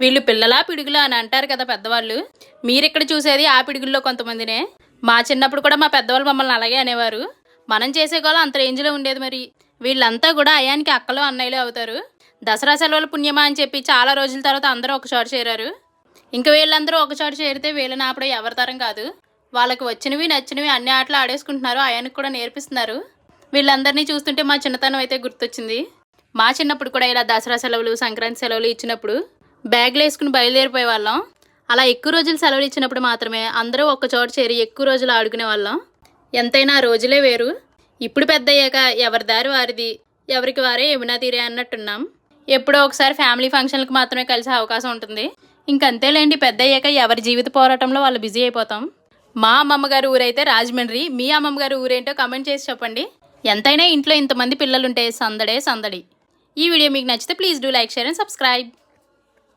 వీళ్ళు పిల్లలా పిడుగులా అని అంటారు కదా పెద్దవాళ్ళు. మీరిక్కడ చూసేది ఆ పిడుగుల్లో కొంతమందినే. మా చిన్నప్పుడు కూడా మా పెద్దవాళ్ళు మమ్మల్ని అలాగే అనేవారు. మనం చేసే గోల అంత రేంజ్లో ఉండేది. మరి వీళ్ళంతా కూడా అయానికి అక్కలు అన్నయ్యలు అవుతారు. దసరా సెలవుల పుణ్యమా అని చెప్పి చాలా రోజుల తర్వాత అందరూ ఒక చోట చేరారు. ఇంకా వీళ్ళందరూ ఒక చోట చేరితే వీళ్ళని ఆపడం ఎవరి తరం కాదు. వాళ్ళకి వచ్చినవి నచ్చినవి అన్ని ఆటలు ఆడేసుకుంటున్నారు, అయానికి కూడా నేర్పిస్తున్నారు. వీళ్ళందరినీ చూస్తుంటే మా చిన్నతనం అయితే గుర్తొచ్చింది. మా చిన్నప్పుడు కూడా ఇలా దసరా సెలవులు, సంక్రాంతి సెలవులు ఇచ్చినప్పుడు బ్యాగ్లు వేసుకుని బయలుదేరిపోయే వాళ్ళం. అలా ఎక్కువ రోజులు సెలవులు ఇచ్చినప్పుడు మాత్రమే అందరూ ఒక్క చోట చేరి ఎక్కువ రోజులు ఆడుకునే వాళ్ళం. ఎంతైనా రోజులే వేరు. ఇప్పుడు పెద్ద అయ్యాక ఎవరి దారి వారిది, ఎవరికి వారే యమునా తీరే అన్నట్టున్నాం. ఎప్పుడో ఒకసారి ఫ్యామిలీ ఫంక్షన్లకు మాత్రమే కలిసే అవకాశం ఉంటుంది. ఇంకంతేలేండి, పెద్ద అయ్యాక ఎవరి జీవిత పోరాటంలో వాళ్ళు బిజీ అయిపోతాం. మా అమ్మమ్మ గారి ఊరైతే రాజమండ్రి. మీ అమ్మమ్మ గారి ఊరేంటో కామెంట్ చేసి చెప్పండి. ఎంతైనా ఇంట్లో ఇంతమంది పిల్లలుంటే సందడే సందడి. ఈ వీడియో మీకు నచ్చితే please do like, share and subscribe.